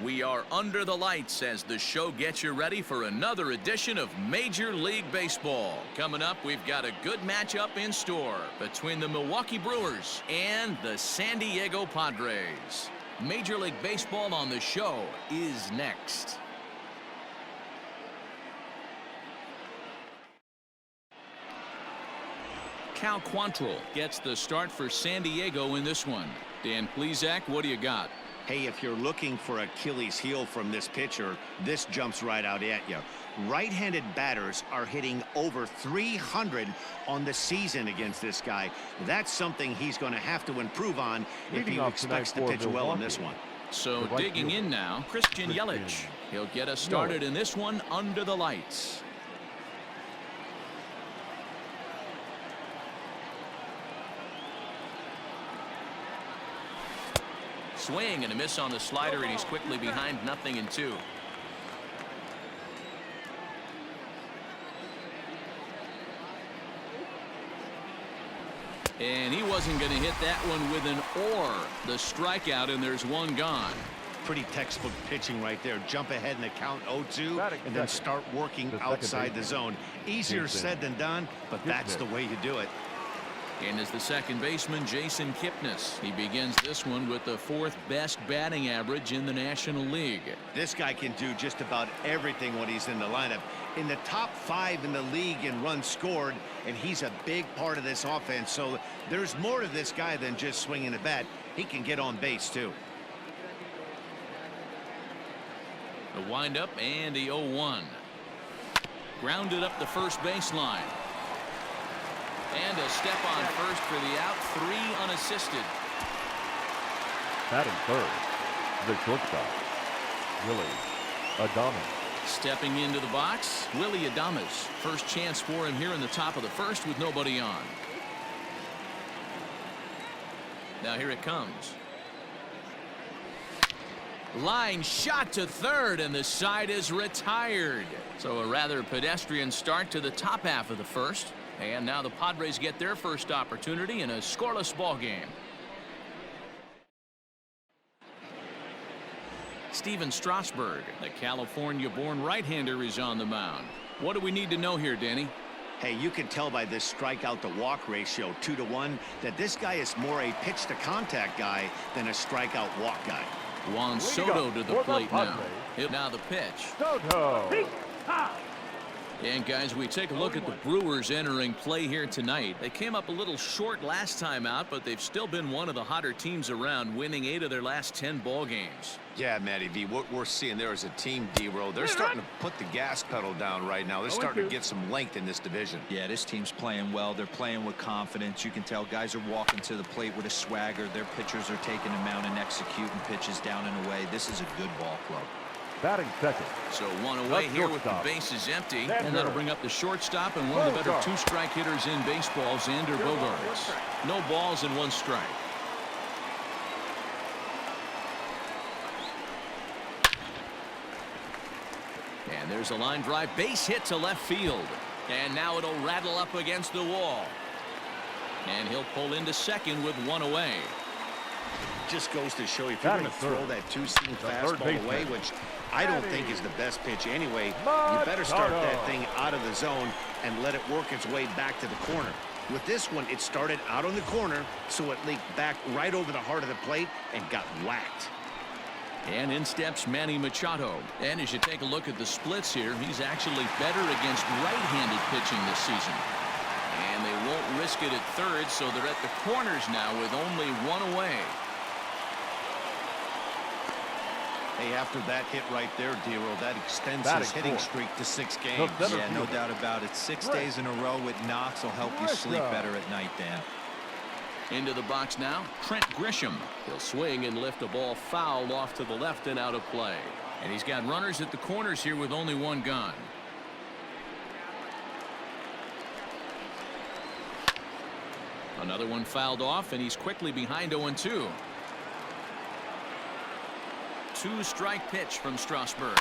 We are under the lights as the show gets you ready for another edition of Major League Baseball. Coming up, we've got a good matchup in store between the Milwaukee Brewers and the San Diego Padres. Major League Baseball on the show is next. Cal Quantrill gets the start for San Diego in this one. Dan Plesac, what do you got? Hey, if you're looking for Achilles heel from this pitcher, this jumps right out at you. Right-handed batters are hitting over 300 on the season against this guy. That's something he's going to have to improve on if he expects to pitch well in this one. So digging in now, Christian Yelich. He'll get us started in this one under the lights. Swing and a miss on the slider, and he's quickly behind 0-2. And he wasn't going to hit that one with an or. The strikeout, and there's one gone. Pretty textbook pitching right there. Jump ahead in the count 0-2 and then start working outside the zone. Easier said than done, but that's the way you do it. And as the second baseman, Jason Kipnis. He begins this one with the 4th best batting average in the National League. This guy can do just about everything when he's in the lineup. In the top 5 in the league in runs scored, and he's a big part of this offense. So there's more to this guy than just swinging the bat. He can get on base too. The windup and the 0-1. Grounded up the first baseline. And a step on first for the out, 3 unassisted. Batting third, the shortstop, Willie Adames. Stepping into the box, Willie Adames. First chance for him here in the top of the first with nobody on. Now here it comes. Line shot to third, and the side is retired. So a rather pedestrian start to the top half of the first. And now the Padres get their first opportunity in a scoreless ball game. Steven Strasburg, the California-born right-hander, is on the mound. What do we need to know here, Danny? Hey, you can tell by this strikeout to walk ratio 2-to-1 that this guy is more a pitch to contact guy than a strikeout walk guy. Juan Soto to the plate now. Now the pitch. Soto. And guys, we take a look at the Brewers entering play here tonight. They came up a little short last time out, but they've still been one of the hotter teams around, winning 8 of their last 10 ball games. Yeah, Matty V, what we're seeing there is a team, D-Roll. They're starting to put the gas pedal down right now. They're starting to get some length in this division. Yeah, this team's playing well. They're playing with confidence. You can tell guys are walking to the plate with a swagger. Their pitchers are taking them out and executing pitches down and away. This is a good ball club. Batting second. So one away here with the bases empty, and that'll bring up the shortstop and one of the better 2-strike hitters in baseball, Xander Bogaerts. No balls and 1 strike. And there's a line drive, base hit to left field, and now it'll rattle up against the wall, and he'll pull into second with 1 away. Just goes to show you, if you're going to throw that 2-seam fastball away, which I don't think is the best pitch anyway, you better start that thing out of the zone and let it work its way back to the corner. With this one, it started out on the corner, so it leaked back right over the heart of the plate and got whacked. And in steps Manny Machado. And as you take a look at the splits here, he's actually better against right-handed pitching this season. And they won't risk it at third, so they're at the corners now with only 1 away. Hey, after that hit right there, Deigo, that extends his hitting streak to 6 games. Yeah, no doubt about it. 6 days in a row with knocks will help you sleep better at night, Dan. Into the box now, Trent Grisham. He'll swing and lift a ball foul off to the left and out of play. And he's got runners at the corners here with only 1 gone. Another one fouled off, and he's quickly behind 0-2. 2-strike pitch from Strasburg.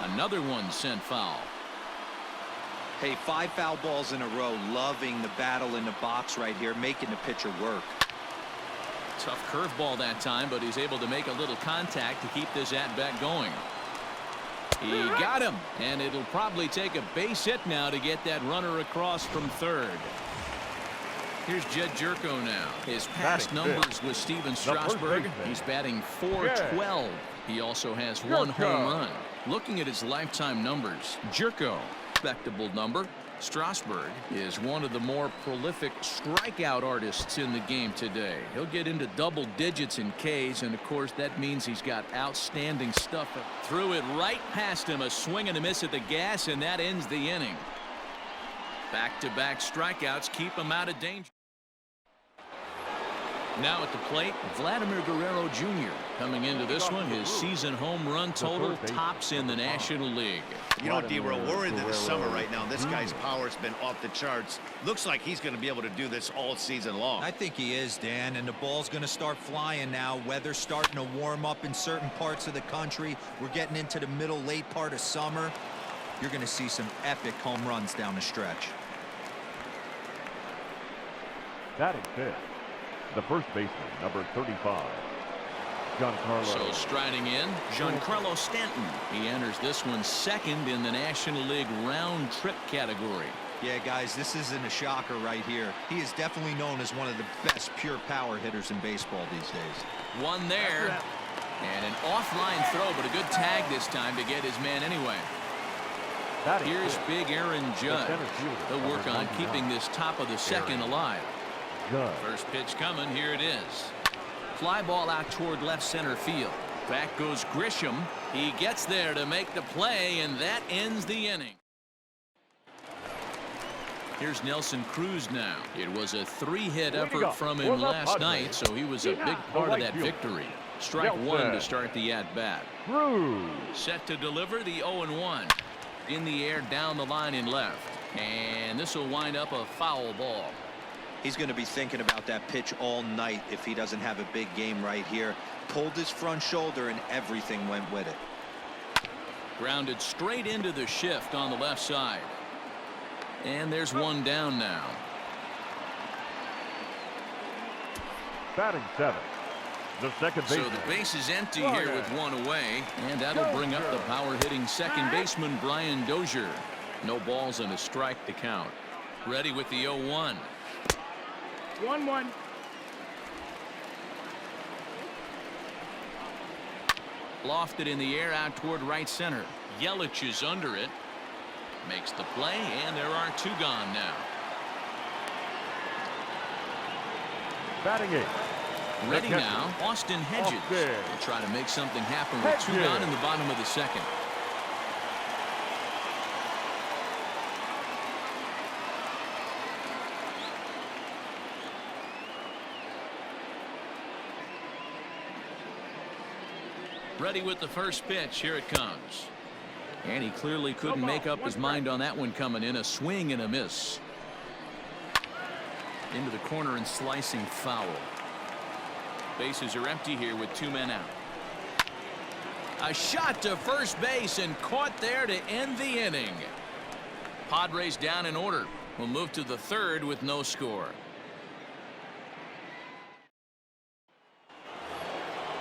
Another one sent foul. Hey, 5 foul balls in a row. Loving the battle in the box right here, making the pitcher work. Tough curveball that time, but he's able to make a little contact to keep this at-bat going. He got him, and it'll probably take a base hit now to get that runner across from third. Here's Jed Jerko now. His past numbers with Steven Strasburg, he's batting .412. He also has 1 home run. Looking at his lifetime numbers, Jerko, respectable number. Strasburg is one of the more prolific strikeout artists in the game today. He'll get into double digits in Ks, and of course that means he's got outstanding stuff. Threw it right past him, a swing and a miss at the gas, and that ends the inning. Back-to-back strikeouts keep him out of danger. Now at the plate, Vladimir Guerrero Jr. Coming into this one, his season home run total tops in the National League. You know, D-Roll, we're into the summer right now. This guy's power's been off the charts. Looks like he's going to be able to do this all season long. I think he is, Dan, and the ball's going to start flying now. Weather's starting to warm up in certain parts of the country. We're getting into the middle, late part of summer. You're going to see some epic home runs down the stretch. Batting fifth, the first baseman, number 35, Giancarlo. So striding in, Giancarlo Stanton. He enters this one second in the National League round trip category. Yeah, guys, this isn't a shocker right here. He is definitely known as one of the best pure power hitters in baseball these days. One there, and an offline throw, but a good tag this time to get his man anyway. Here's big Aaron Judge. He'll work on keeping this top of the second alive. First pitch coming. Here it is. Fly ball out toward left center field. Back goes Grisham. He gets there to make the play, and that ends the inning. Here's Nelson Cruz now. It was a 3-hit effort from him last night, so he was a big part of that victory. Strike one to start the at-bat. Set to deliver the 0-1. In the air, down the line in left. And this will wind up a foul ball. He's going to be thinking about that pitch all night if he doesn't have a big game right here. Pulled his front shoulder and everything went with it. Grounded straight into the shift on the left side. And there's one down now. Batting seventh, the second baseman. So the base is empty here with one away. And that'll bring up the power-hitting second baseman, Brian Dozier. No balls and a strike to count. Ready with the 0-1. 1-1. Lofted in the air out toward right center. Yelich is under it. Makes the play, and there are 2 gone now. Batting eighth. Ready now, Austin Hedges. Will try to make something happen with 2 gone in the bottom of the second. Ready with the first pitch. Here it comes. And he clearly couldn't make up his mind on that one coming in. A swing and a miss. Into the corner and slicing foul. Bases are empty here with 2 men out. A shot to first base and caught there to end the inning. Padres down in order. We'll move to the third with no score.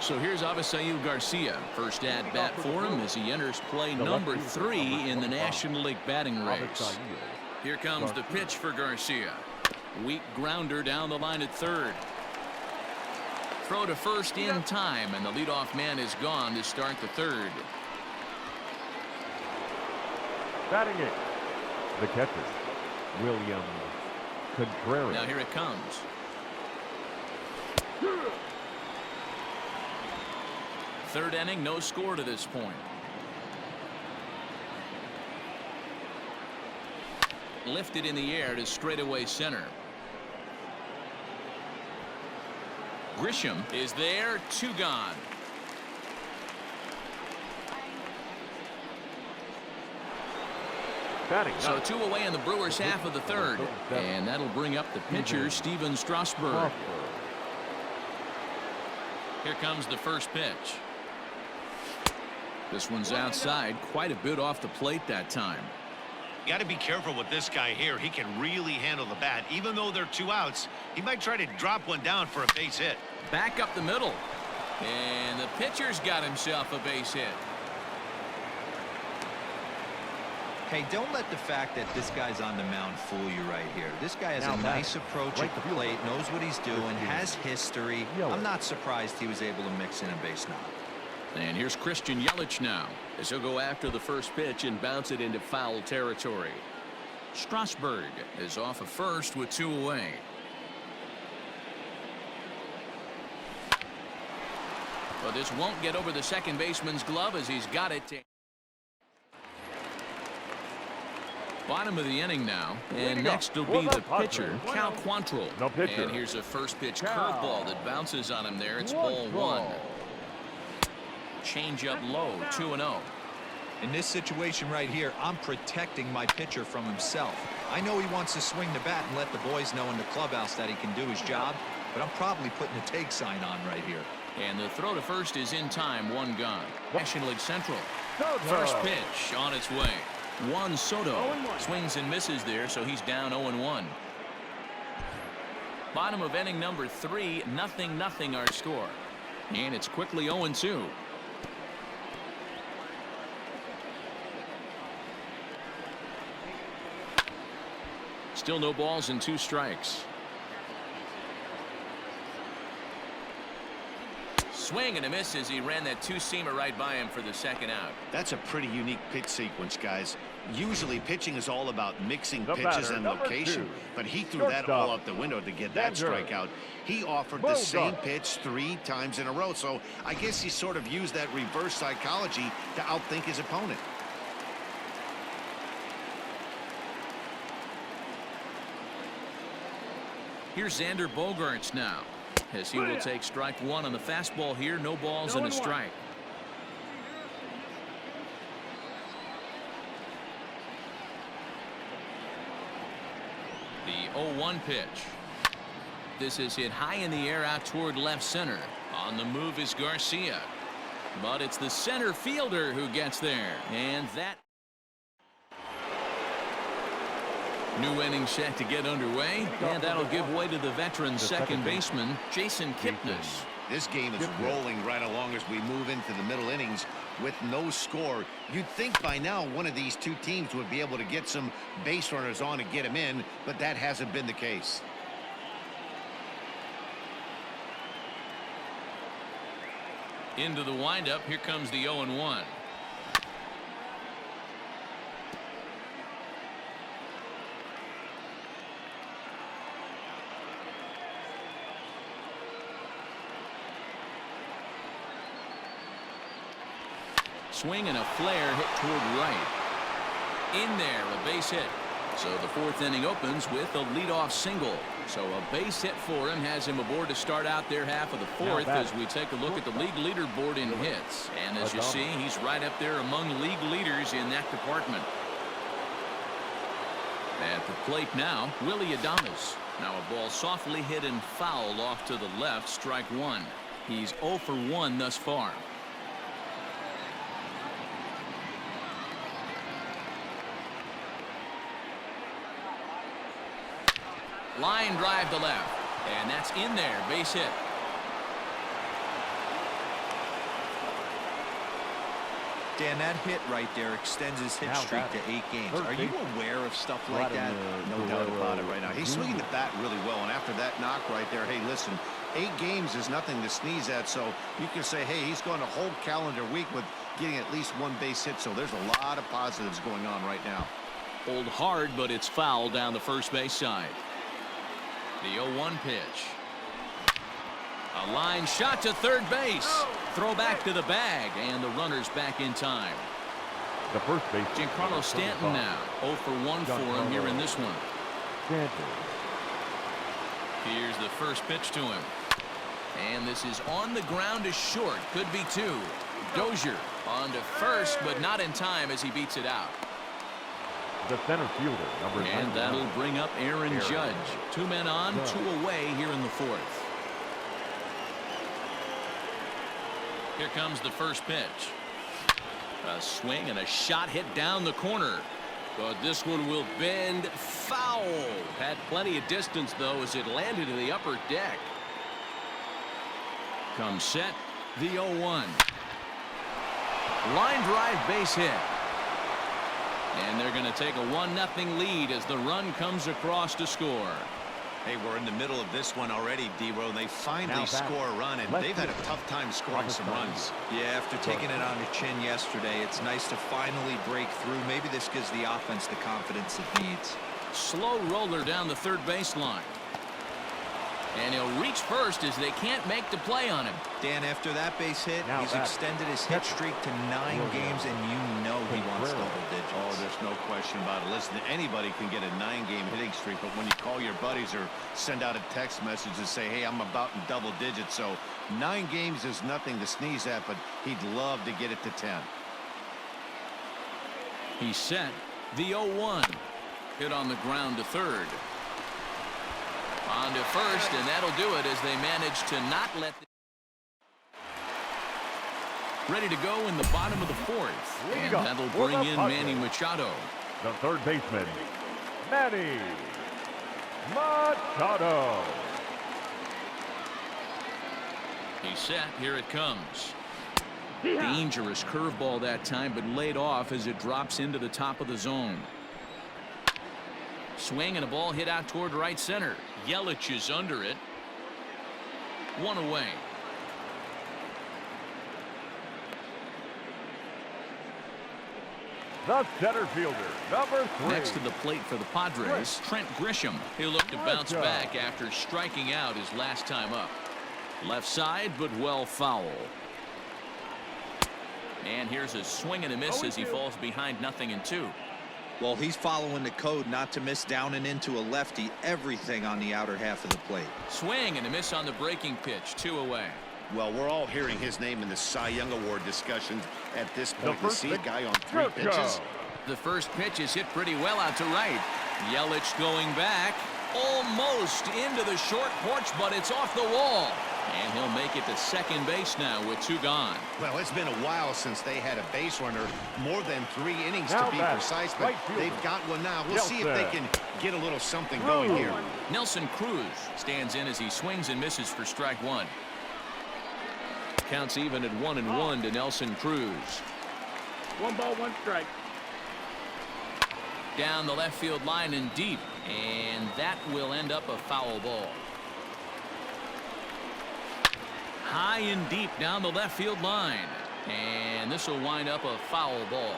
So here's Avisail Garcia. First at bat for him as he enters play number 3 in the National League batting race. Here comes the pitch for Garcia. Weak grounder down the line at third. Throw to first in time, and the leadoff man is gone to start the third. Batting eighth, the catcher, William Contreras. Now here it comes. Third inning, no score to this point. Lifted in the air to straightaway center. Grisham is there, 2 gone. So 2 away in the Brewers half of the third. And that'll bring up the pitcher, Steven Strasburg. Here comes the first pitch. This one's outside, quite a bit off the plate that time. Got to be careful with this guy here. He can really handle the bat. Even though they're 2 outs, he might try to drop one down for a base hit. Back up the middle. And the pitcher's got himself a base hit. Hey, don't let the fact that this guy's on the mound fool you right here. This guy has Now a back. nice approach Right at the field. plate, knows what he's doing, has history. Yelich. I'm not surprised he was able to mix in a base knock. And here's Christian Yelich now, as he'll go after the first pitch and bounce it into foul territory. Strasburg is off of first with 2 away. But this won't get over the second baseman's glove as he's got it. Bottom of the inning now, and next will be the pitcher, Cal Quantrill. No pitcher. And here's a first pitch Cal. curveball that bounces on him there. It's ball 1. Change up low, 2-0. In this situation right here, I'm protecting my pitcher from himself. I know he wants to swing the bat and let the boys know in the clubhouse that he can do his job, but I'm probably putting a take sign on right here. And the throw to first is in time, 1 gone. National League Central. Soto. First pitch on its way. Juan Soto 0-1. swings and misses there, so he's down 0-1. Bottom of inning number 3, 0-0 our score. And it's quickly 0-2. Still no balls and 2 strikes. Swing and a miss as he ran that 2-seamer right by him for the second out. That's a pretty unique pitch sequence, guys. Usually pitching is all about mixing The pitches batter, and number location, 2. but he threw that Shortstop. all out the window to get that Denver. strikeout. He offered the Well same done. pitch 3 times in a row, so I guess he sort of used that reverse psychology to outthink his opponent. Here's Xander Bogaerts now, as he will take strike 1 on the fastball here. No balls and a 0-1. strike. The 0-1 pitch. This is hit high in the air out toward left center. On the move is Garcia, but it's the center fielder who gets there, and that new inning set to get underway, and that'll give way to the veteran second baseman Jason Kipnis. This game is rolling right along as we move into the middle innings with no score. You'd think by now one of these 2 teams would be able to get some base runners on and get them in, but that hasn't been the case. Into the windup, here comes the 0-1. Swing and a flare hit toward right. In there, a base hit. So the 4th inning opens with a leadoff single. So a base hit for him has him aboard to start out their half of the 4th as we take a look at the league leaderboard in hits. And as you see, he's right up there among league leaders in that department. At the plate now, Willie Adames. Now a ball softly hit and fouled off to the left, strike 1. He's 0 for 1 thus far. Line drive to left, and that's in there, base hit. Dan, that hit right there extends his hit Now streak that to 8 games. third Are you baseman. aware of stuff like that? No doubt about it right now. He's swinging the bat really well, and after that knock right there, hey, listen, 8 games is nothing to sneeze at, so you can say, hey, he's going a whole calendar week with getting at least 1 base hit, so there's a lot of positives going on right now. Pulled hard, but it's foul down the first base side. The 0-1 pitch. A line shot to third base. Throw back to the bag, and the runner's back in time. The first base. Giancarlo Stanton now 0 for 1 for him here in this one. Stanton. Here's the first pitch to him. And this is on the ground to short. Could be 2. Dozier on to first, but not in time as he beats it out. The center fielder, number 9. And that'll bring up Aaron Judge. 2 men on, 2 away here in the 4th. Here comes the first pitch. A swing and a shot hit down the corner. But this one will bend foul. Had plenty of distance, though, as it landed in the upper deck. Comes set, the 0-1. Line drive base hit. And they're going to take a 1-0 lead as the run comes across to score. Hey, we're in the middle of this one already, Deigo. They finally score a run, and they've had a tough time scoring some runs. Yeah, after taking it on the chin yesterday, it's nice to finally break through. Maybe this gives the offense the confidence it needs. Slow roller down the third baseline. And he'll reach first as they can't make the play on him. Dan, after that base hit, he's extended his hit streak to 9 games, and you know he wants double digits. Oh, there's no question about it. Listen, anybody can get a 9-game hitting streak, but when you call your buddies or send out a text message and say, hey, I'm about in double digits, so 9 games is nothing to sneeze at, but he'd love to get it to 10. He's set, the 0-1. Hit on the ground to third. On to first, and that'll do it as they manage to not let ready to go in the bottom of the fourth. And that'll bring in Manny Machado. The third baseman, Manny Machado. He's set. Here it comes. Dangerous curveball that time, but laid off as it drops into the top of the zone. Swing and a ball hit out toward right center. Yelich is under it. 1 away. The center fielder, number 3. Next to the plate for the Padres, Trent Grisham. He'll look to bounce back after striking out his last time up. Left side, but well foul. And here's a swing and a miss as he falls behind 0-2. Well, he's following the code not to miss down and into a lefty. Everything on the outer half of the plate. Swing and a miss on the breaking pitch. 2 away. Well, we're all hearing his name in the Cy Young Award discussions at this point. To see a guy on 3 pitches. The first pitch is hit pretty well out to right. Yelich going back. Almost into the short porch, but it's off the wall. And he'll make it to second base now with 2 gone. Well, it's been a while since they had a base runner, more than 3 innings to be precise, but they've got one now. We'll see if they can get a little something going here. Nelson Cruz stands in as he swings and misses for strike 1. Counts even at 1-1 to Nelson Cruz. 1 ball, 1 strike. Down the left field line and deep, and that will end up a foul ball. High and deep down the left field line, and this will wind up a foul ball.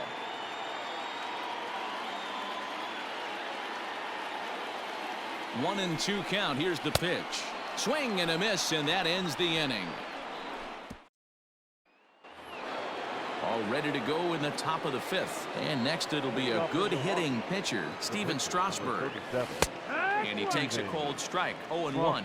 One and 2 count. Here's the pitch. Swing and a miss, and that ends the inning. All ready to go in the top of the 5th. And next it'll be a good hitting pitcher, Steven Strasburg. And he takes a cold strike, 0-1.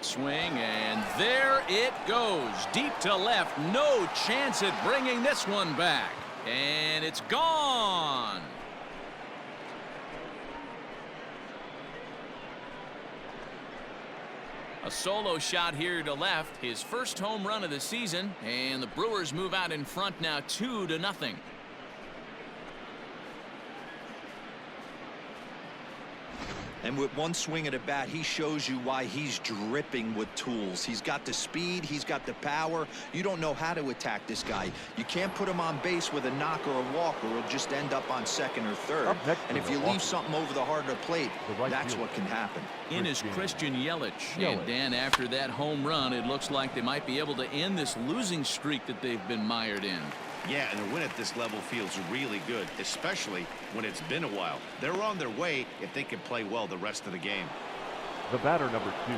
Swing, and there it goes. Deep to left. No chance at bringing this one back. And it's gone. A solo shot here to left. His first home run of the season. And the Brewers move out in front now 2-0. And with one swing at a bat, he shows you why he's dripping with tools. He's got the speed. He's got the power. You don't know how to attack this guy. You can't put him on base with a knock or a walk, or he'll just end up on second or third. And if you leave something over the heart of the plate, that's what can happen. In is Christian Yelich. And Dan, after that home run, it looks like they might be able to end this losing streak that they've been mired in. Yeah, and a win at this level feels really good, especially when it's been a while. They're on their way if they can play well the rest of the game. The batter, number 2.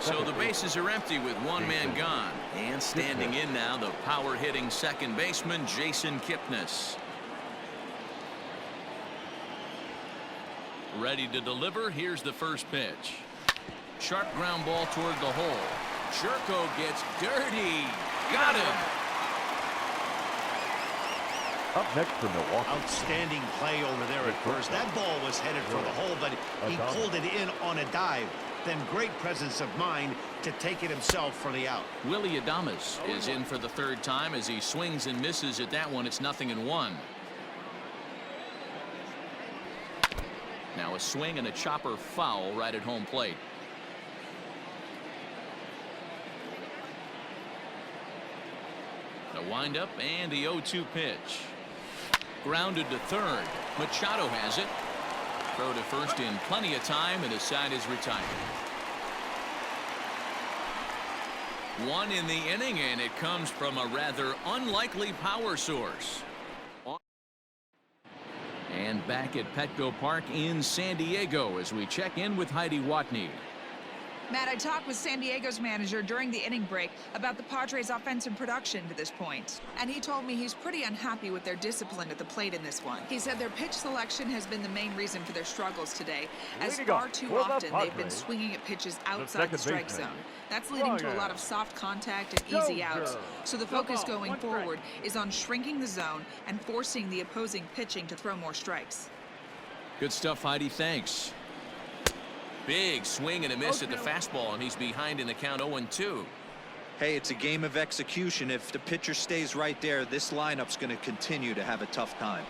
So the bases are empty with 1 man gone. And standing in now, the power-hitting second baseman, Jason Kipnis. Ready to deliver. Here's the first pitch. Sharp ground ball toward the hole. Jerko gets dirty. Got him. Up next for Milwaukee. Outstanding play over there at first. That ball was headed for the hole, but he pulled it in on a dive. Then great presence of mind to take it himself for the out. Willie Adames is in for the third time as he swings and misses at that one. It's 0-1. Now a swing and a chopper foul right at home plate. The windup and the 0-2 pitch. Grounded to third. Machado has it. Throw to first in plenty of time, and the side is retired. One in the inning, and it comes from a rather unlikely power source. And back at Petco Park in San Diego as we check in with Heidi Watney. Matt, I talked with San Diego's manager during the inning break about the Padres' offensive production to this point, and he told me he's pretty unhappy with their discipline at the plate in this one. He said their pitch selection has been the main reason for their struggles today, as far too often they've been swinging at pitches outside the strike zone. That's leading to a lot of soft contact and easy outs. So the focus going forward is on shrinking the zone and forcing the opposing pitching to throw more strikes. Good stuff, Heidi. Thanks. Big swing and a miss at the fastball, and he's behind in the count 0-2. Hey, it's a game of execution. If the pitcher stays right there, this lineup's going to continue to have a tough time.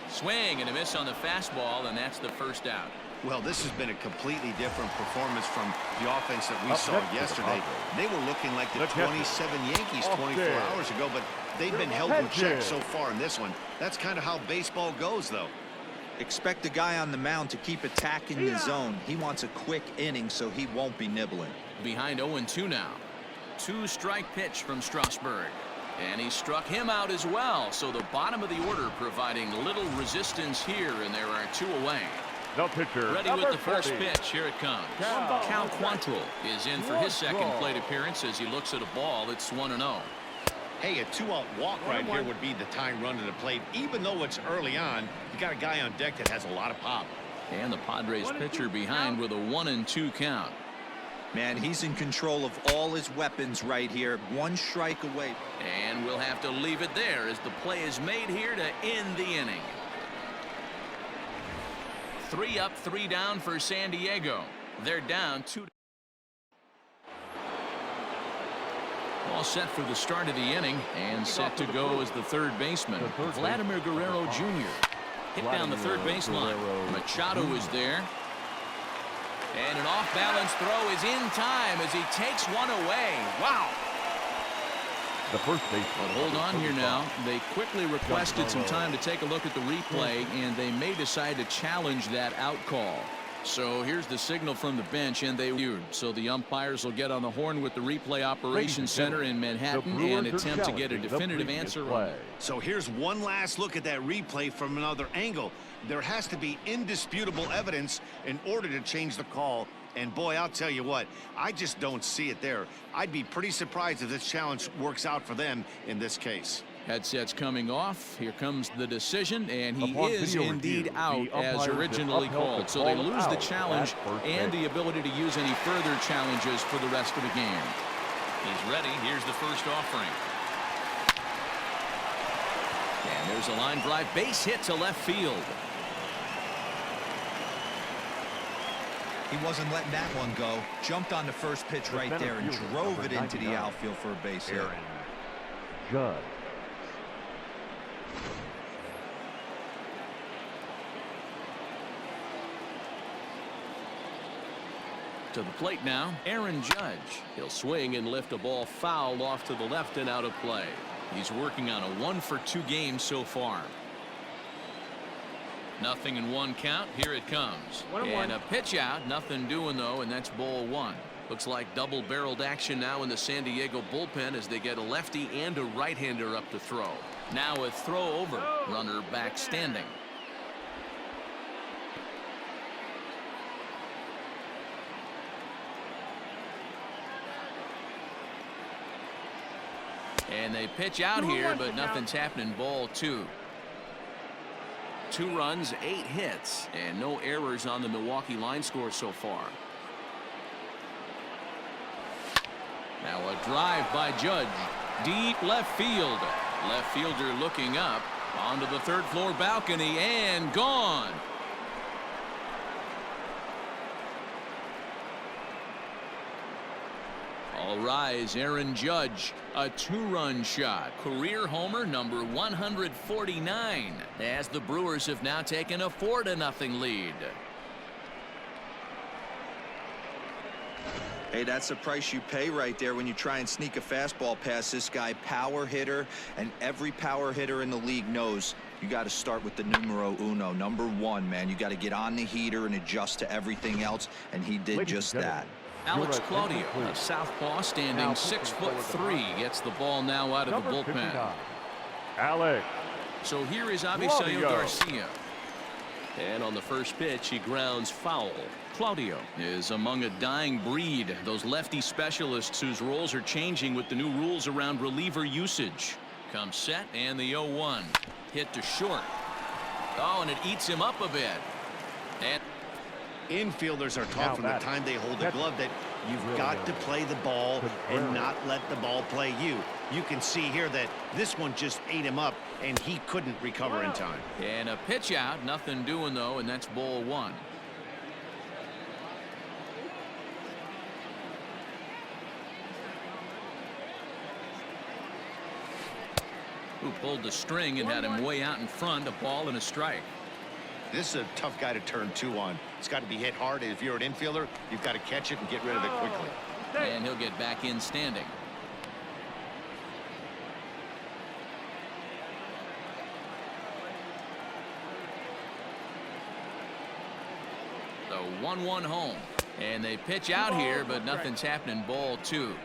Swing and a miss on the fastball, and that's the first out. Well, this has been a completely different performance from the offense that we saw yesterday. They were looking like the 27 Yankees 24 hours ago, but they've been held in check so far in this one. That's kind of how baseball goes, though. Expect the guy on the mound to keep attacking the zone. He wants a quick inning, so he won't be nibbling. Behind 0-2 now. 2-strike pitch from Strasburg. And he struck him out as well. So the bottom of the order providing little resistance here, and there are 2 away. No pitcher. Ready with the first pitch. Here it comes. Cal Quantrill is in for his second plate appearance as he looks at a ball. It's 1-0. Hey, a 2-out walk right here would be the time run to the plate. Even though it's early on, you got a guy on deck that has a lot of pop. And the Padres pitcher behind with a 1-2 count. Man, he's in control of all his weapons right here. 1 strike away. And we'll have to leave it there as the play is made here to end the inning. 3 up, 3 down for San Diego. They're down 2. All set for the start of the inning and set to go as the third baseman, Vladimir Guerrero Jr. Hit down the third baseline. Machado is there. And an off-balance throw is in time as he takes one away. Wow. The first baseman. But hold on here now. They quickly requested some time to take a look at the replay, and they may decide to challenge that out call. So here's the signal from the bench, and they viewed. So the umpires will get on the horn with the replay operations center in Manhattan and attempt to get a definitive answer. So here's one last look at that replay from another angle. There has to be indisputable evidence in order to change the call. And boy, I'll tell you what, I just don't see it there. I'd be pretty surprised if this challenge works out for them in this case. Headsets coming off. Here comes the decision, and he is indeed out as originally called. So they lose the challenge and the ability to use any further challenges for the rest of the game. He's ready. Here's the first offering. And there's a line drive base hit to left field. He wasn't letting that one go. Jumped on the first pitch right there and drove it into the outfield for a base hit. Judge. To the plate now, Aaron Judge. He'll swing and lift a ball foul off to the left and out of play. He's working on a 1-for-2 game so far. 0-1 count. Here it comes. And a pitch out. Nothing doing though, and that's ball 1. Looks like double-barreled action now in the San Diego bullpen as they get a lefty and a right-hander up to throw. Now a throw over. Runner back standing. And they pitch out here, but nothing's happening. Ball 2. 2 runs, 8 hits, and no errors on the Milwaukee line score so far. Now a drive by Judge. Deep left field. Left fielder looking up, Onto the third floor balcony and gone. All rise, Aaron Judge, a two-run shot. Career homer number 149 as the Brewers have now taken a 4-0 lead. Hey, that's the price you pay right there when you try and sneak a fastball past this guy. Power hitter, and every power hitter in the league knows you got to start with the numero uno, number one, man. You got to get on the heater and adjust to everything else, and he did just that. Alex Claudio, a southpaw standing 6'3", gets the ball now out of the bullpen. Alex. So here is Avisail Garcia. And on the first pitch, he grounds foul. Claudio is among a dying breed, those lefty specialists whose roles are changing with the new rules around reliever usage. Comes set, and the 0-1. Hit to short. Oh, and it eats him up a bit. And infielders are taught from the time they hold the glove that you've got to play the ball and not let the ball play you. You can see here that this one just ate him up, and he couldn't recover in time. And a pitch out, nothing doing though, and that's ball one. Who pulled the string and had him way out in front, a ball and a strike. This is a tough guy to turn two on. It's got to be hit hard. If you're an infielder, you've got to catch it and get rid of it quickly. And he'll get back in standing. The 1-1 home. And they pitch out here, but nothing's happening. Ball two.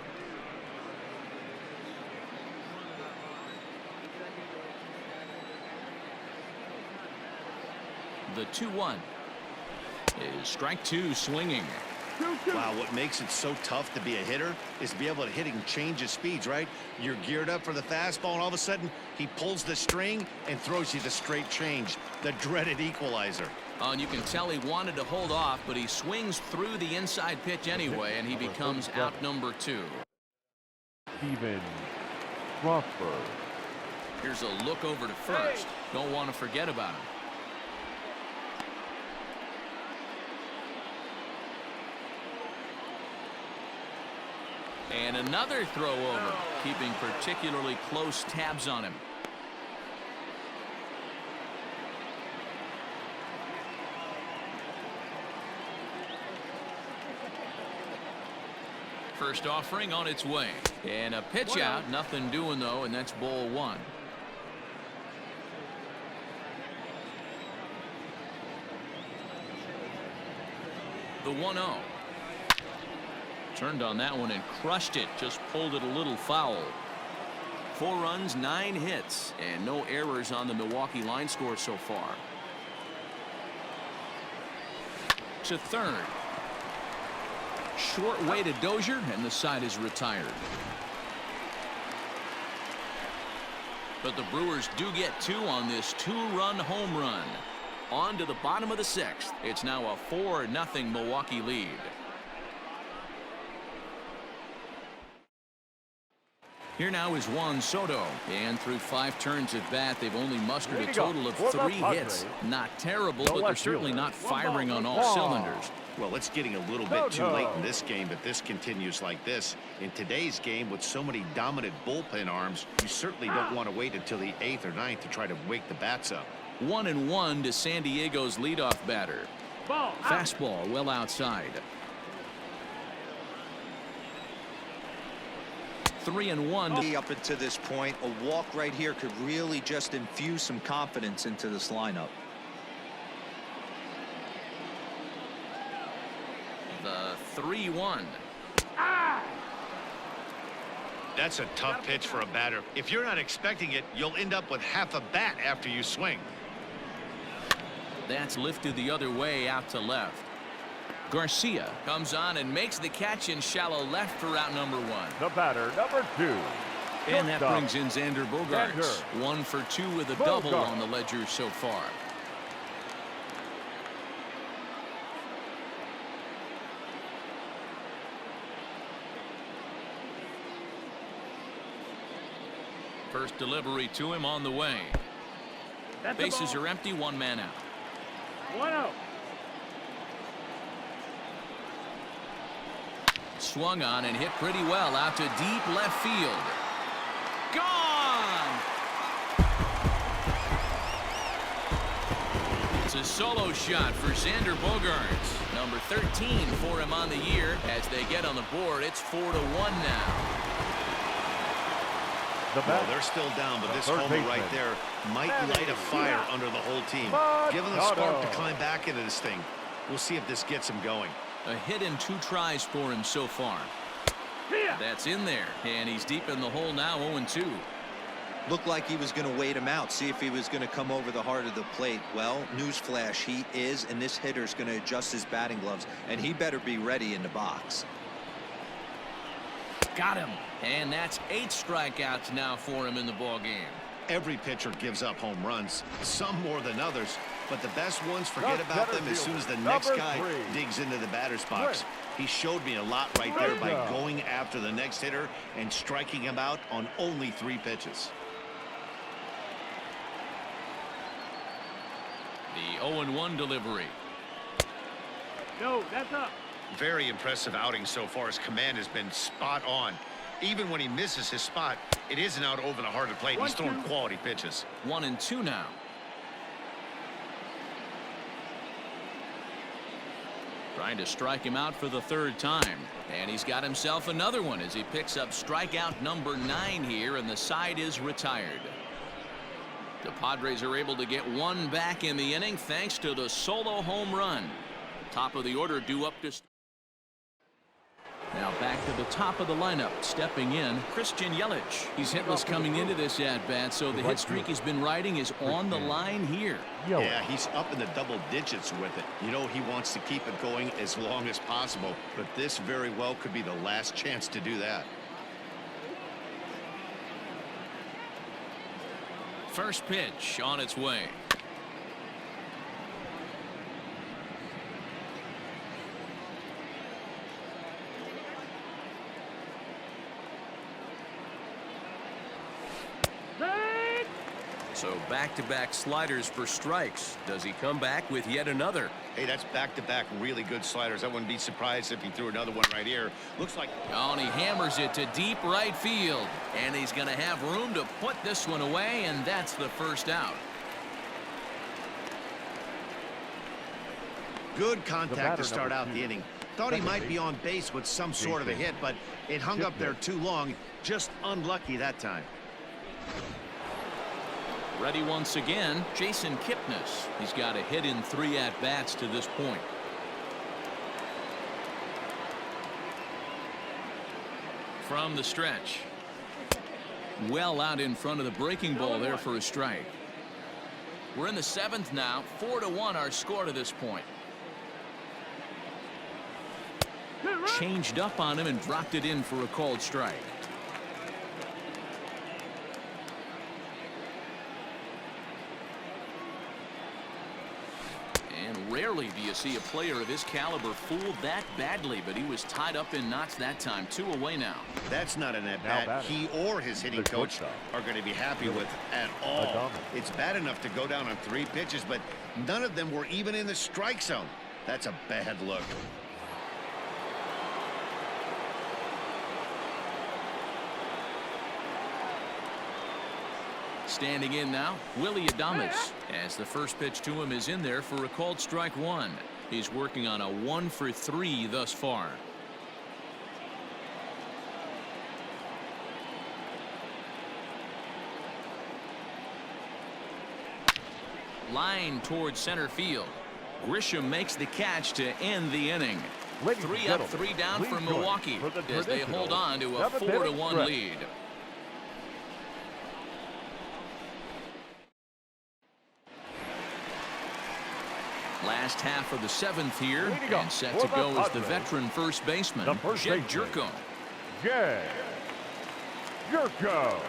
The 2-1 is strike two swinging. Wow, what makes it so tough to be a hitter is to be able to hit and change his speeds, right? You're geared up for the fastball, and all of a sudden he pulls the string and throws you the straight change, the dreaded equalizer. And you can tell he wanted to hold off, but he swings through the inside pitch anyway, and he becomes out number two. Steven Strasburg. Here's a look over to first. Don't want to forget about him. And another throw over, keeping particularly close tabs on him. First offering on its way. And a pitch out, nothing doing though, and that's ball one. The 1-0. Turned on that one and crushed it. Just pulled it a little foul. 4 runs, 9 hits, and no errors on the Milwaukee line score so far. To third. Short way to Dozier, and the side is retired. But the Brewers do get 2 on this 2-run home run. On to the bottom of the 6th. It's now a 4-0 Milwaukee lead. Here now is Juan Soto, and through 5 turns at bat, they've only mustered a total of 3 hits. Not terrible, but they're certainly not firing on all cylinders. Well, it's getting a little bit too late in this game, but this continues like this. In today's game, with so many dominant bullpen arms, you certainly don't want to wait until the 8th or 9th to try to wake the bats up. 1-1 to San Diego's leadoff batter. Fastball well outside. 3-1. Up until this point, a walk right here could really just infuse some confidence into this lineup. The 3-1. That's a tough pitch for a batter. If you're not expecting it, you'll end up with half a bat after you swing. That's lifted the other way out to left. Garcia comes on and makes the catch in shallow left for out number 1. The batter, number 2. And that brings in Xander Bogaerts. 1 for 2 with a double on the ledger so far. First delivery to him on the way. That's the Bases ball. are empty, one man out. 1-0. Swung on and hit pretty well out to deep left field. Gone! It's a solo shot for Xander Bogaerts. Number 13 for him on the year. As they get on the board, it's 4-1 now. Well, they're still down, but this homer right there might light a fire under the whole team. Give them a spark to climb back into this thing. We'll see if this gets him going. A hit and 2 tries for him so far. That's in there, and he's deep in the hole now, 0-2. Looked like he was going to wait him out, see if he was going to come over the heart of the plate. Well, newsflash, he is, and this hitter's going to adjust his batting gloves, and he better be ready in the box. Got him. And that's 8 strikeouts now for him in the ball game. Every pitcher gives up home runs, some more than others, but the best ones forget about them as soon as the next guy digs into the batter's box. He showed me a lot right there by going after the next hitter and striking him out on only 3 pitches. The 0-1 delivery. No, that's up. Very impressive outing so far. His command has been spot on. Even when he misses his spot, it isn't out over the heart of the plate. He's throwing quality pitches. 1-2 now. Trying to strike him out for the 3rd time. And he's got himself another one as he picks up strikeout number 9 here, and the side is retired. The Padres are able to get 1 back in the inning thanks to the solo home run. Top of the order due up to... Now back to the top of the lineup, stepping in, Christian Yelich. He's hitless coming into this at-bat, so the hit streak he's been riding is on the line here. Yeah, he's up in the double digits with it. You know, he wants to keep it going as long as possible, but this very well could be the last chance to do that. First pitch on its way. So back-to-back sliders for strikes. Does he come back with yet another? Hey, that's back-to-back really good sliders. I wouldn't be surprised if he threw another one right here. Looks like... Oh, and he hammers it to deep right field. And he's going to have room to put this one away, and that's the first out. Good contact to start out the inning. Thought he might be on base with some sort of a hit, but it hung up there too long. Just unlucky that time. Ready once again, Jason Kipnis. He's got a hit in 3 at-bats to this point. From the stretch. Well out in front of the breaking ball there for a strike. We're in the 7th now. 4-1 our score to this point. Changed up on him and dropped it in for a called strike. Rarely do you see a player of his caliber fooled that badly, but he was tied up in knots that time. 2 away now. That's not an at-bat he or his hitting coach are going to be happy with at all. It's bad enough to go down on 3 pitches, but none of them were even in the strike zone. That's a bad look. Standing in now, Willie Adames, as the first pitch to him is in there for a called strike 1. He's working on a 1 for 3 thus far. Line towards center field. Grisham makes the catch to end the inning. 3 up, 3 down for Milwaukee as they hold on to a 4-1 lead. Last half of the 7th here, and set to go is the veteran first baseman, Jed Jerko. Jed Jerko.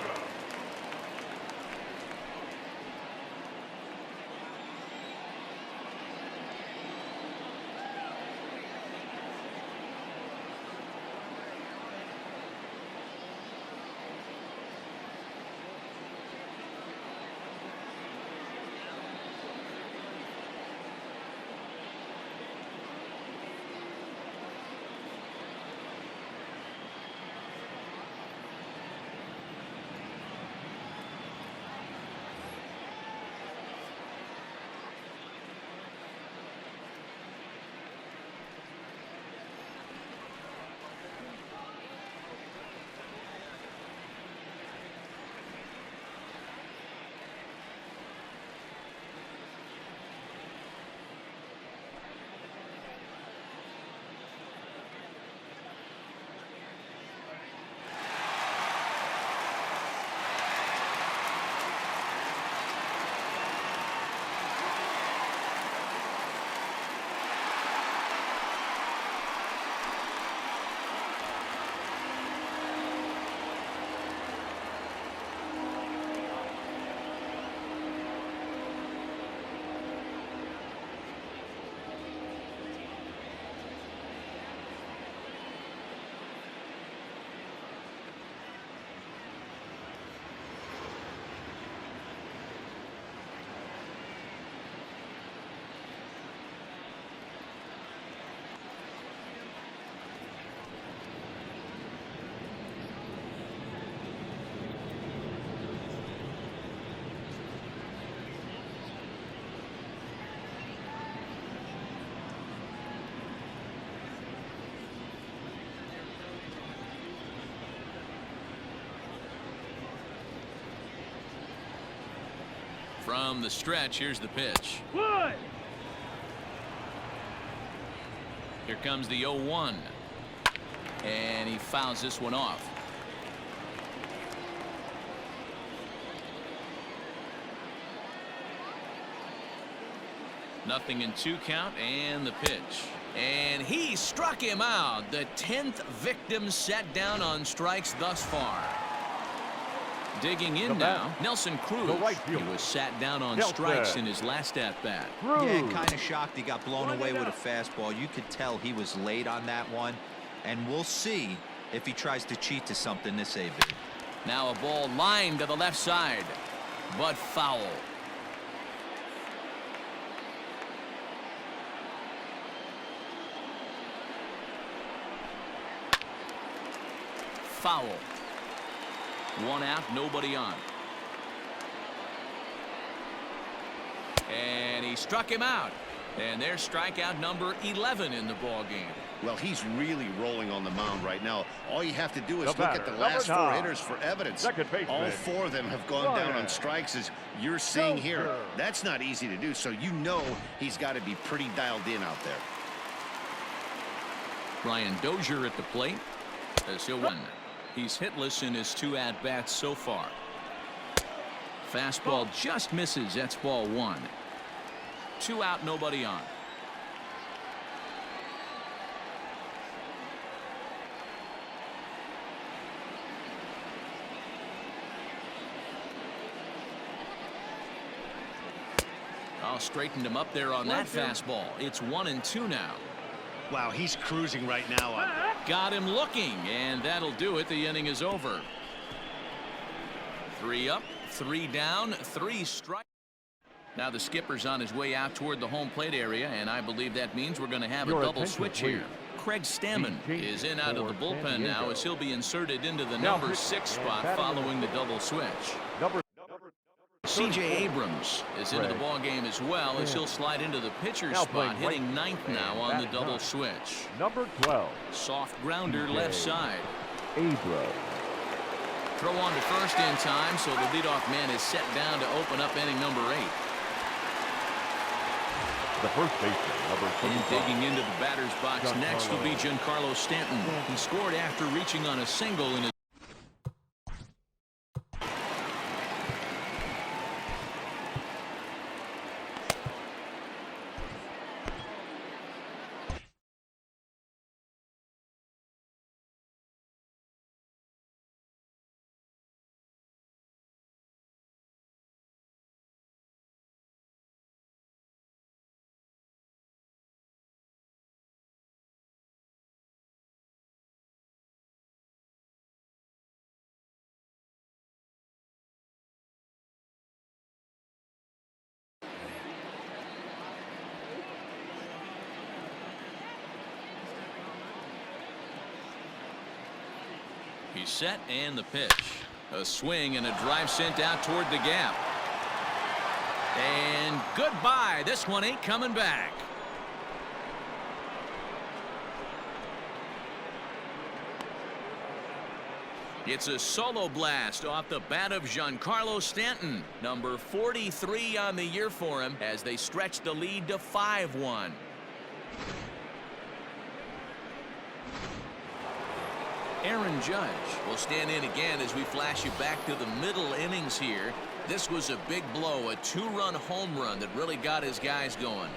From the stretch, here's the pitch. Wood. Here comes the 0-1. And he fouls this one off. Nothing in 2 count, and the pitch. And he struck him out. The 10th victim set down on strikes thus far. Digging in now, Nelson Cruz. He was sat down on strikes in his last at-bat. Yeah, kind of shocked he got blown away with a fastball. You could tell he was late on that one. And we'll see if he tries to cheat to something this AB. Now a ball lined to the left side, but foul. Foul. 1 out, nobody on. And he struck him out. And there's strikeout number 11 in the ball game. Well, he's really rolling on the mound right now. All you have to do is look at the last 4 hitters for evidence. All 4 of them have gone down on strikes, as you're seeing here. That's not easy to do, so you know he's got to be pretty dialed in out there. Brian Dozier at the plate as he'll run. He's hitless in his 2 at-bats so far. Fastball just misses. That's ball 1. 2 out, nobody on. Oh, straightened him up there on that fastball. It's 1-2 now. Wow, he's cruising right now. Got him looking, and that'll do it. The inning is over. 3 up, 3 down, 3 strikes. Now the skipper's on his way out toward the home plate area, and I believe that means we're going to have a double switch here. Craig Stammen is in out of the bullpen now, as he'll be inserted into the number 6 spot following the double switch. C.J. Abrams is into the ball game as well, as he'll slide into the pitcher's spot, hitting 9th now on the double switch. Number 12. Soft grounder left side. Abrams. Throw on to first in time, so the leadoff man is set down to open up inning number 8. The first baseman, number 25. And digging into the batter's box next will be Giancarlo Stanton. He scored after reaching on a single in his He's set, and the pitch. A swing and a drive sent out toward the gap. And goodbye. This one ain't coming back. It's a solo blast off the bat of Giancarlo Stanton. Number 43 on the year for him as they stretch the lead to 5-1. Aaron Judge will stand in again as we flash you back to the middle innings here. This was a big blow, a 2-run home run that really got his guys going.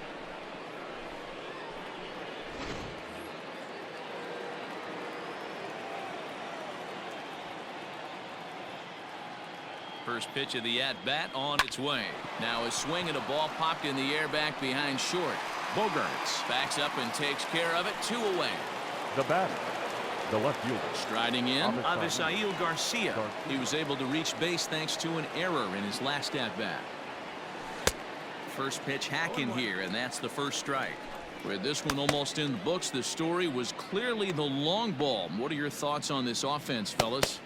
First pitch of the at-bat on its way. Now a swing and a ball popped in the air back behind short. Bogarts backs up and takes care of it. 2 away. The batter, the left fielder. Striding in, Avisail Garcia. He was able to reach base thanks to an error in his last at-bat. First pitch hack in here, and that's the first strike. With this one almost in the books, the story was clearly the long ball. What are your thoughts on this offense, fellas?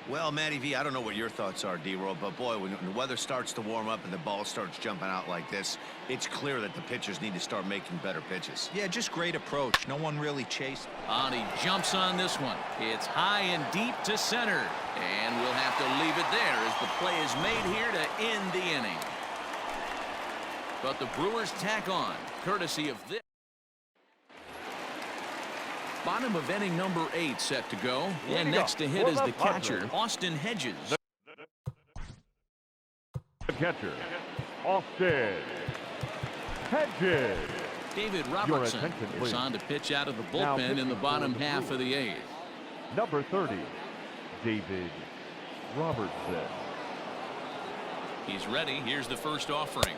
Well, Matty V, I don't know what your thoughts are, D-Roll, but boy, when the weather starts to warm up and the ball starts jumping out like this, it's clear that the pitchers need to start making better pitches. Yeah, just great approach. No one really chased. And he jumps on this one. It's high and deep to center. And we'll have to leave it there as the play is made here to end the inning. but the Brewers tack on, courtesy of this. Bottom of inning number 8 set to go. And next to hit is the catcher, Austin Hedges. The catcher, Austin Hedges. David Robertson is on to pitch out of the bullpen in the bottom half of the 8th. Number 30, David Robertson. He's ready. Here's the first offering.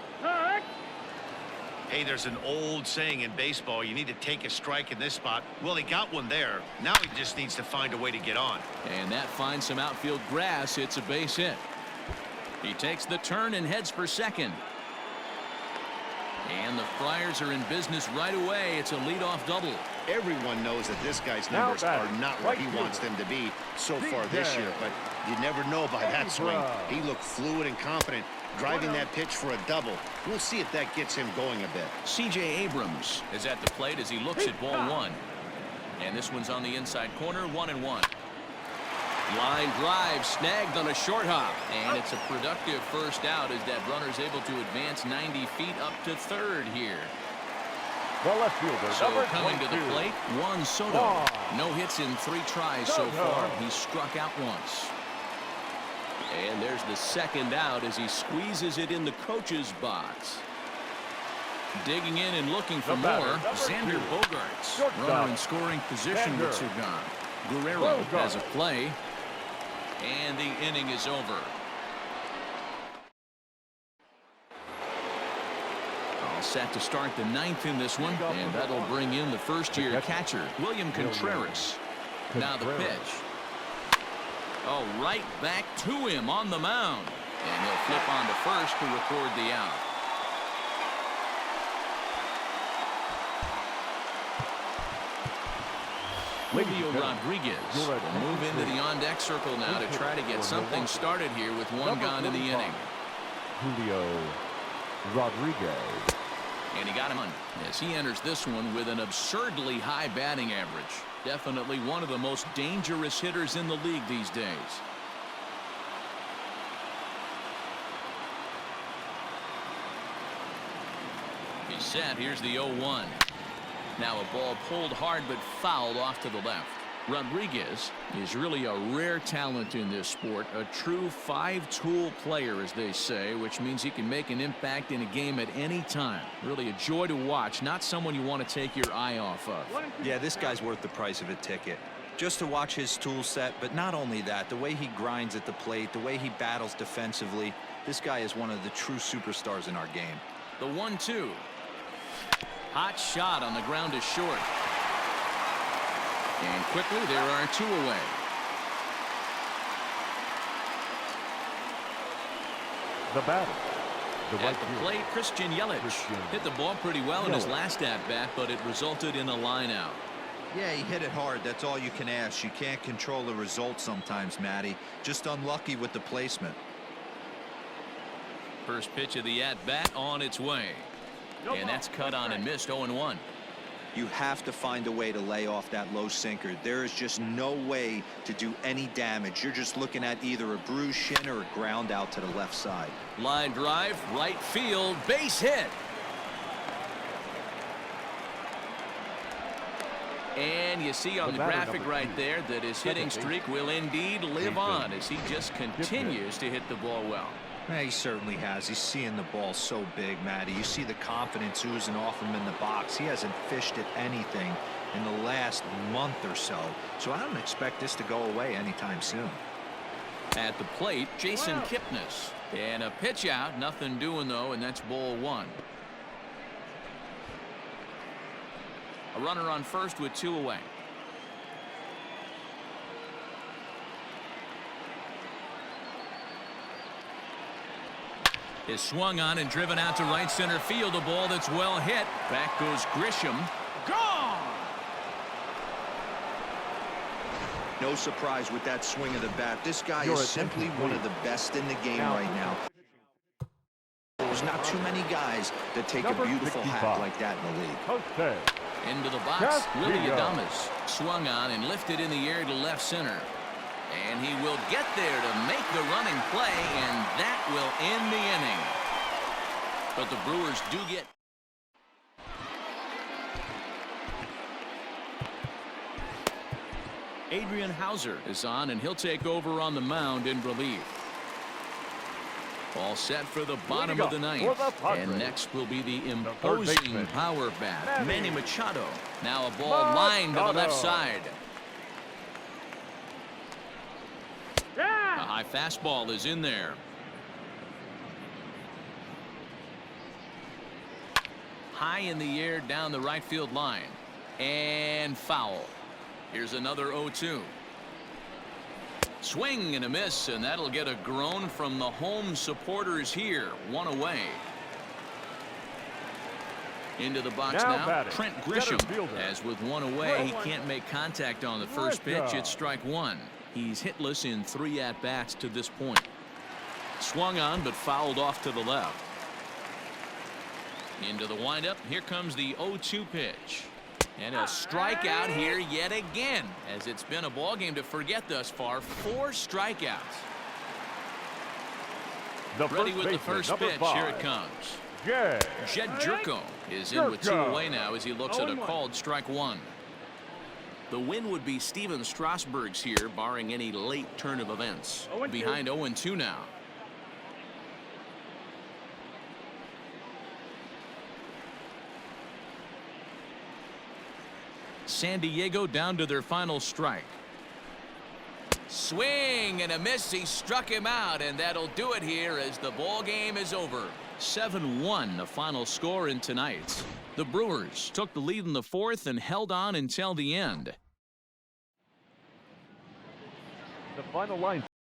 Hey, there's an old saying in baseball, you need to take a strike in this spot. Well, he got one there. Now he just needs to find a way to get on. And that finds some outfield grass. It's a base hit. He takes the turn and heads for second. And the Friars are in business right away. It's a leadoff double. Everyone knows that this guy's numbers are not where he wants them to be so far this year, but you never know by that swing. He looked fluid and confident, driving that pitch for a double. We'll see if that gets him going a bit. C.J. Abrams is at the plate as he looks at ball 1. And this one's on the inside corner, 1-1. Line drive snagged on a short hop, and it's a productive first out as that runner's able to advance 90 feet up to third here. The left fielder, so coming to the plate, Juan Soto. No hits in 3 tries so far. He's struck out once. And there's the second out as he squeezes it in the coach's box. Digging in and looking for more, Xander Bogaerts. Runner in scoring position with Sugan. Guerrero has a play. And the inning is over. All set to start the 9th in this one, and that'll bring in the first-year catcher, William Contreras. Now the pitch. Oh, right back to him on the mound. And he'll flip on to first to record the out. Julio Rodriguez will move into the on-deck circle now to try to get something started here with 1 gone in the inning. Julio Rodriguez. And he got him on as he enters this one with an absurdly high batting average. Definitely one of the most dangerous hitters in the league these days. He's set. Here's the 0-1. Now a ball pulled hard but fouled off to the left. Rodriguez is really a rare talent in this sport, a true 5-tool player, as they say, which means he can make an impact in a game at any time. Really a joy to watch, not someone you want to take your eye off of. Yeah, this guy's worth the price of a ticket. Just to watch his tool set, but not only that, the way he grinds at the plate, the way he battles defensively, this guy is one of the true superstars in our game. The 1-2. Hot shot on the ground is short. And quickly there are 2 away. The batter. At the plate, Christian Yelich hit the ball pretty well in his last at-bat, but it resulted in a line out. Yeah, he hit it hard. That's all you can ask. You can't control the result sometimes, Matty. Just unlucky with the placement. First pitch of the at-bat on its way. And that's cut on and missed. 0-1. You have to find a way to lay off that low sinker. There is just no way to do any damage. You're just looking at either a bruised shin or a ground out to the left side. Line drive, right field, base hit. And you see on the graphic right there that his hitting streak will indeed live on as he just continues to hit the ball well. Yeah, he certainly has. He's seeing the ball so big, Matty. You see the confidence oozing off him in the box. He hasn't fished at anything in the last month or so. So I don't expect this to go away anytime soon. At the plate, Jason Kipnis. And a pitch out. Nothing doing, though, and that's ball 1. A runner on first with 2 away. Is swung on and driven out to right center field. A ball that's well hit. Back goes Grisham. Gone! No surprise with that swing of the bat. This guy is simply one of the best in the game right now. There's not too many guys that take a beautiful hack like that in the league. Into the box, Willie Adames. Swung on and lifted in the air to left center. And he will get there to make the running play, and that will end the inning. but the Brewers do get. Adrian Hauser is on, and he'll take over on the mound in relief. All set for the bottom of the ninth. And next will be the imposing power bat, Manny Machado. Now a ball lined to the left side. A high fastball is in there. High in the air down the right field line. And foul. Here's another 0-2. Swing and a miss, and that'll get a groan from the home supporters here. One away. Into the box now Trent Grisham. As with one away, he can't make contact on the first pitch. It's strike one. He's hitless in 3 at-bats to this point. Swung on, but fouled off to the left. Into the windup. Here comes the 0-2 pitch. And a strikeout here yet again, as it's been a ball game to forget thus far. 4 strikeouts. Ready with the first pitch. Here it comes. Jed Jerko is in with 2 away now as he looks at a called strike one. The win would be Steven Strasburg's here, barring any late turn of events. Behind 0-2 now. San Diego down to their final strike. Swing and a miss. He struck him out, and that'll do it here as the ball game is over. 7-1 the final score in tonight's. The Brewers took the lead in the 4th and held on until the end. The final line.